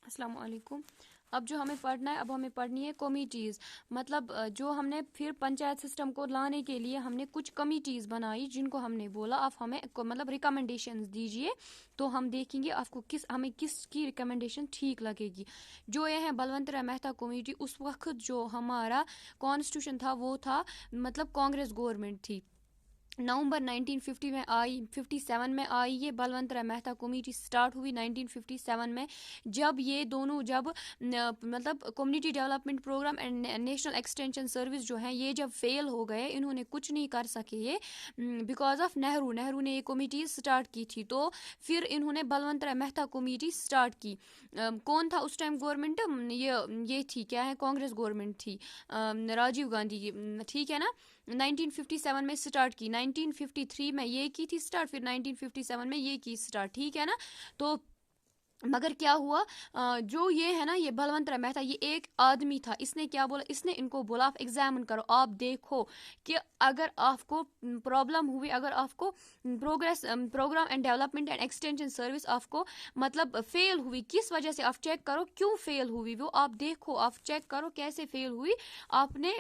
अस्सलाम वालेकुम। अब जो हमें पढ़ना है, अब हमें पढ़नी है कमिटीज़। मतलब जो हमने फिर पंचायत सिस्टम को लाने के लिए हमने कुछ कमिटीज़ बनाई, जिनको हमने बोला आप हमें मतलब रिकमेंडेशंस दीजिए, तो हम देखेंगे आपको हमें किसकी रिकमेंडेशन ठीक लगेगी। जो ये है बलवंत राय मेहता कमेटी, उस वक्त जो हमारा कॉन्स्टिट्यूशन था वो था, मतलब कांग्रेस गवर्नमेंट थी। नवंबर 1950 में आई, 57 में आई ये बलवंत राय मेहता कमेटी स्टार्ट हुई 1957 में। जब ये दोनों मतलब community development programme and national extension service जो है ये जब फेल हो गए, इन्होंने कुछ नहीं कर सके ये बिकॉज ऑफ नेहरू ने ये कमेटी स्टार्ट की थी। तो फिर इन्होंने बलवंत राय मेहता कमेटी स्टार्ट की। कौन था उस टाइम गवर्नमेंट? ये थी, क्या है, कांग्रेस गवर्नमेंट थी, राजीव गांधी की, ठीक है ना। 1957 में स्टार्ट की, 1953 में ये की थी स्टार्ट, फिर 1957 में ये की स्टार्ट, ठीक है ना। तो मगर क्या हुआ, जो ये है ना, ये बलवंत राय मेहता, ये एक आदमी था। इसने क्या बोला, इसने इनको बोला आप एग्जामिन करो, आप देखो कि अगर आपको प्रॉब्लम हुई, अगर आपको programme and development and extension service आपको मतलब फेल हुई, किस वजह से, आप चेक करो क्यों फेल हुई वो, आप देखो, आप चेक करो कैसे फेल हुई आपने।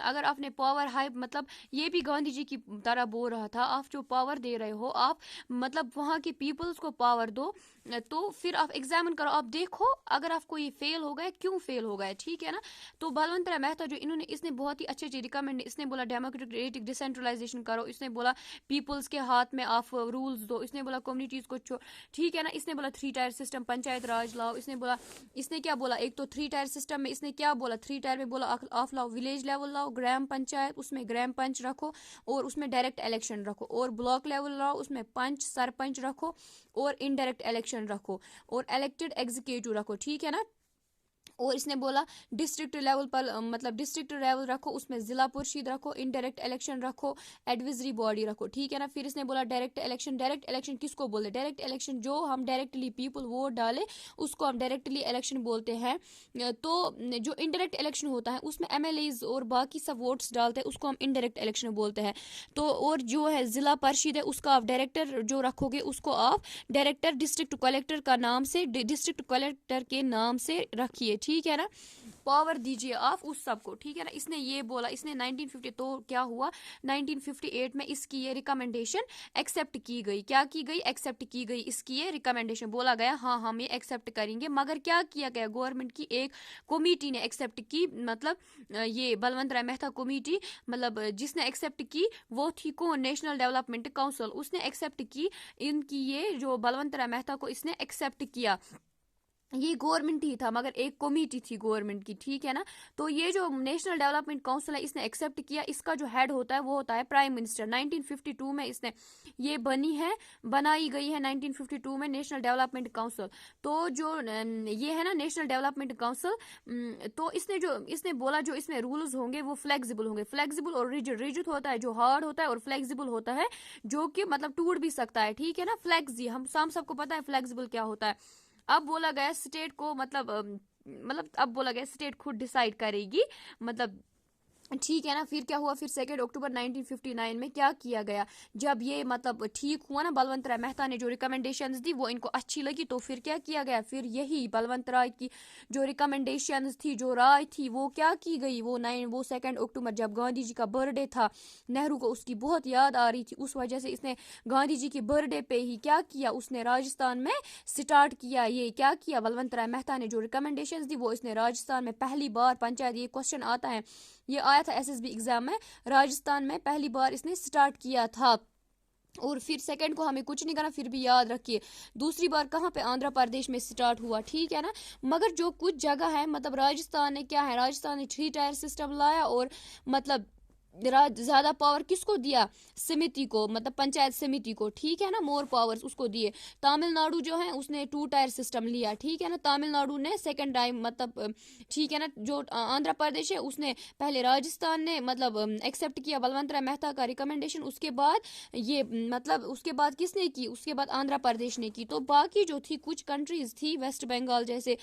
अगर आपने पावर हाई, मतलब ये भी गांधी जी की तरह बोल रहा था, आप जो पावर दे रहे हो, आप मतलब वहाँ की पीपल्स को पावर दो, तो फिर आप एग्जामिन करो, आप देखो अगर आपको ये फेल हो गया क्यों फेल हो गया, ठीक है ना। तो बलवंत राय मेहता जो इसने बहुत ही अच्छे रिकमेंड, इसने बोला डेमोक्रेटिक डिसेंट्रलाइजेशन करो, इसने बोला पीपल्स के हाथ में आप रूल्स दो, इसने बोला कम्युनिटीज को ठीक है ना, इसने बोला 3 टायर सिस्टम, पंचायत राज लाओ, इसने क्या बोला, एक तो 3 टायर सिस्टम में इसने क्या बोला, 3 टायर में बोला आप लाओ विलेज लेवल लाओ, ग्राम पंचायत, उसमें ग्राम पंच रखो और उसमें डायरेक्ट इलेक्शन रखो, और ब्लॉक लेवल लाओ, उसमें पंच सरपंच रखो और इनडायरेक्ट इलेक्शन रखो और इलेक्टेड एग्जीक्यूटिव रखो, ठीक है ना। और इसने बोला डिस्ट्रिक्ट लेवल पर मतलब डिस्ट्रिक्ट लेवल रखो, उसमें जिला परिषद रखो, इनडायरेक्ट इलेक्शन रखो, एडविजरी बॉडी रखो, ठीक है ना। फिर इसने बोला डायरेक्ट इलेक्शन किसको बोलते, डायरेक्ट इलेक्शन जो हम डायरेक्टली पीपल वोट डाले उसको हम डायरेक्टली इलेक्शन बोलते हैं। तो जो इनडायरेक्ट इलेक्शन होता है उसमें एमएलएज और बाकी सब वोट्स डालते हैं, उसको हम इनडायरेक्ट इलेक्शन बोलते हैं। तो और जो है जिला परिषद है, उसका आप डायरेक्टर जो रखोगे उसको आप डायरेक्टर डिस्ट्रिक्ट कलेक्टर का नाम से, डिस्ट्रिक्ट कलेक्टर के नाम से रखिए, ठीक है ना। पावर दीजिए आप उस सबको, ठीक है ना। इसने ये बोला, इसने 1950, तो क्या हुआ 1958 में इसकी ये रिकमेंडेशन एक्सेप्ट की गई, क्या की गई, एक्सेप्ट की गई इसकी ये रिकमेंडेशन, बोला गया हाँ हम ये एक्सेप्ट करेंगे। मगर क्या किया गया, गवर्नमेंट की एक कमेटी ने एक्सेप्ट की, मतलब ये बलवंत राय मेहता कमेटी, मतलब जिसने एक्सेप्ट की वो थी कौन, नेशनल डेवलपमेंट काउंसिल, उसने एक्सेप्ट की इनकी, ये जो बलवंत राय मेहता को इसने एक्सेप्ट किया। ये गवर्नमेंट ही था मगर एक कमेटी थी गवर्नमेंट की, ठीक है ना। तो ये जो नेशनल डेवलपमेंट काउंसिल है इसने एक्सेप्ट किया, इसका जो हेड होता है वो होता है प्राइम मिनिस्टर। 1952 में इसने ये बनाई गई है 1952 में नेशनल डेवलपमेंट काउंसिल। तो जो ये है ना नेशनल डेवलपमेंट काउंसिल, तो इसने बोला जो इसमें रूल्स होंगे वो फ्लेक्सिबल होंगे, फ्लेक्सिबल और रिजिड। रिजिड होता है जो हार्ड होता है और फ्लेक्सिबल होता है जो कि मतलब टूट भी सकता है, ठीक है ना। फ्लेक्सी हम सबको पता है फ्लेक्सिबल क्या होता है। अब बोला गया स्टेट को मतलब अब बोला गया स्टेट खुद डिसाइड करेगी, मतलब ठीक है ना। फिर क्या हुआ, फिर 2 अक्टूबर 1959 में क्या किया गया, जब ये मतलब ठीक हुआ ना, बलवंत राय मेहता ने जो रिकमेंडेशंस दी वो इनको अच्छी लगी, तो फिर क्या किया गया, फिर यही बलवंत राय की जो रिकमेंडेशंस थी, जो राय थी, वो क्या की गई, वो 2 अक्टूबर जब गांधी जी का बर्थडे था, नेहरू को उसकी बहुत याद आ रही थी, उस वजह से इसने गांधी जी की बर्थडे पे ही क्या किया, उसने राजस्थान में स्टार्ट किया, ये क्या किया, बलवंत राय मेहता ने जो रिकमेंडेशंस दी वो इसने राजस्थान में पहली बार पंचायत, ये क्वेश्चन आता है, ये आया था एसएसबी एग्जाम में, राजस्थान में पहली बार इसने स्टार्ट किया था। और फिर सेकंड को हमें कुछ नहीं करना, फिर भी याद रखिए दूसरी बार कहाँ पे, आंध्र प्रदेश में स्टार्ट हुआ, ठीक है ना। मगर जो कुछ जगह है, मतलब राजस्थान ने क्या है, राजस्थान ने 3 टायर सिस्टम लाया और मतलब ज्यादा पावर किसको दिया, समिति को, मतलब पंचायत समिति को, ठीक है ना, मोर पावर्स उसको दिए। तमिलनाडु जो है उसने 2 टायर सिस्टम लिया, ठीक है ना, तमिलनाडु ने सेकंड टाइम, मतलब ठीक है ना। जो आंध्र प्रदेश है उसने पहले, राजस्थान ने मतलब एक्सेप्ट किया बलवंत राय मेहता का रिकमेंडेशन, उसके बाद ये मतलब उसके बाद किसने की, उसके बाद आंध्र प्रदेश ने की। तो बाकी जो थी कुछ कंट्रीज थी वेस्ट बंगाल जैसे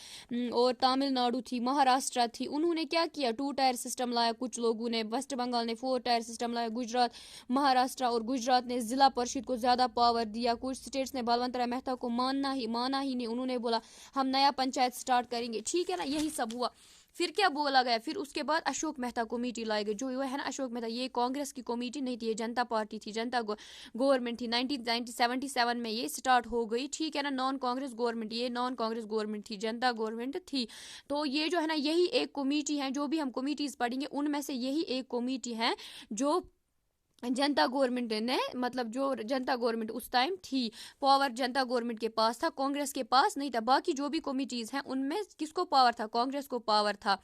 और तमिलनाडु थी, महाराष्ट्र थी, उन्होंने क्या किया, 2 टायर सिस्टम लाया, कुछ लोगों ने, वेस्ट बंगाल ने 4 टायर सिस्टम लाया, गुजरात, महाराष्ट्र और गुजरात ने जिला परिषद को ज़्यादा पावर दिया, कुछ स्टेट्स ने बलवंत राय मेहता को माना ही नहीं, उन्होंने बोला हम नया पंचायत स्टार्ट करेंगे, ठीक है ना, यही सब हुआ। फिर क्या बोला गया, फिर उसके बाद अशोक मेहता कमेटी लाई गई, जो है ना अशोक मेहता, ये कांग्रेस की कमेटी नहीं थी, ये जनता पार्टी थी, जनता गवर्नमेंट थी, 1977 में ये स्टार्ट हो गई, ठीक है ना, नॉन कांग्रेस गवर्नमेंट, ये नॉन कांग्रेस गवर्नमेंट थी, जनता गवर्नमेंट थी। तो ये जो है ना यही एक कमेटी है, जो भी हम कमेटीज पढ़ेंगे उनमें से यही एक कमेटी है जो जनता गवर्नमेंट ने, मतलब जो जनता गवर्नमेंट उस टाइम थी, पावर जनता गवर्नमेंट के पास था, कांग्रेस के पास नहीं था। बाकी जो भी कमिटीज हैं उनमें किसको पावर था, कांग्रेस को पावर था,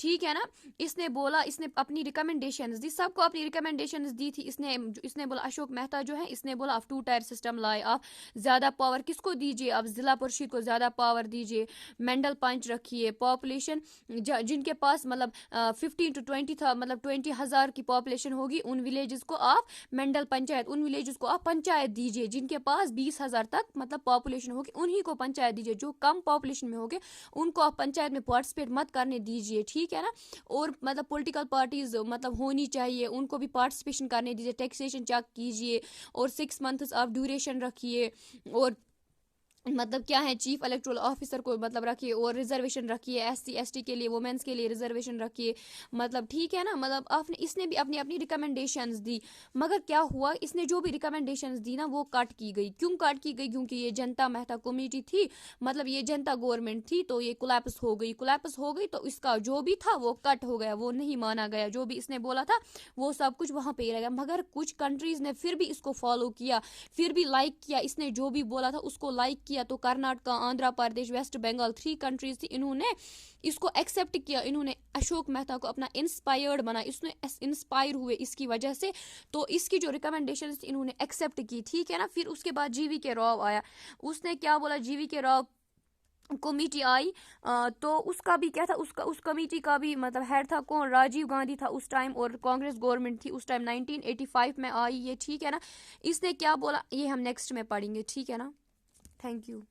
ठीक है ना। इसने बोला, इसने अपनी रिकमेंडेशंस दी, सबको अपनी रिकमेंडेशंस दी थी। इसने बोला, अशोक मेहता जो है इसने बोला आप 2 टायर सिस्टम लाए, आप ज्यादा पावर किसको दीजिए, आप जिला परिषद को ज्यादा पावर दीजिए, मेंडल पंच रखिए, पॉपुलेशन जिनके पास मतलब 15 to 20 था, मतलब 20,000 की पॉपुलेशन होगी, उन विलेजेस को आप मेंडल पंचायत, उन विलेजेस को आप पंचायत दीजिए, जिनके पास 20,000 तक मतलब पॉपुलेशन होगी उन्हीं को पंचायत दीजिए, जो कम पॉपुलेशन में होगे उनको आप पंचायत में पार्टिसिपेट मत करने दीजिए, ठीक है ना। और मतलब पॉलिटिकल पार्टीज मतलब होनी चाहिए, उनको भी पार्टिसिपेशन करने दीजिए, टैक्सेशन चेक कीजिए, और 6 मंथ्स आप ड्यूरेशन रखिए, और मतलब क्या है, चीफ इलेक्टोरल ऑफिसर को मतलब रखिए, और रिजर्वेशन रखिए, SC ST के लिए, वुमेन्स के लिए रिजर्वेशन रखिए, मतलब ठीक है ना। मतलब आपने, इसने भी अपनी अपनी रिकमेंडेशंस दी, मगर क्या हुआ, इसने जो भी रिकमेंडेशंस दी ना वो कट की गई। क्यों कट की गई, क्योंकि ये जनता मेहता कमेटी थी, मतलब ये जनता गवर्नमेंट थी, तो ये कोलैप्स हो गई, तो इसका जो भी था वो कट हो गया, वो नहीं माना गया, जो भी इसने बोला था वो सब कुछ वहां पे रह गया। मगर कुछ कंट्रीज ने फिर भी इसको फॉलो किया, फिर भी लाइक किया, इसने जो भी बोला था उसको लाइक किया। तो कर्नाटक, आंध्र प्रदेश, वेस्ट बंगाल, 3 कंट्रीज थी, इन्होंने इसको एक्सेप्ट किया, इन्होंने अशोक मेहता को अपना इंस्पायर्ड बना, इसने इंस्पायर हुए इसकी वजह से, तो इसकी जो रिकमेंडेशन थी इन्होंने एक्सेप्ट की, ठीक है ना। फिर उसके बाद GV के राव आया, उसने क्या बोला, GV के राव कमेटी आई, तो उसका भी क्या था, उस कमेटी का भी मतलब हेड था कौन, राजीव गांधी था उस टाइम, और कांग्रेस गवर्नमेंट थी उस टाइम, 1985 में आई ये, ठीक है ना। इसने क्या बोला ये हम नेक्स्ट में पढ़ेंगे, ठीक है ना। Thank you.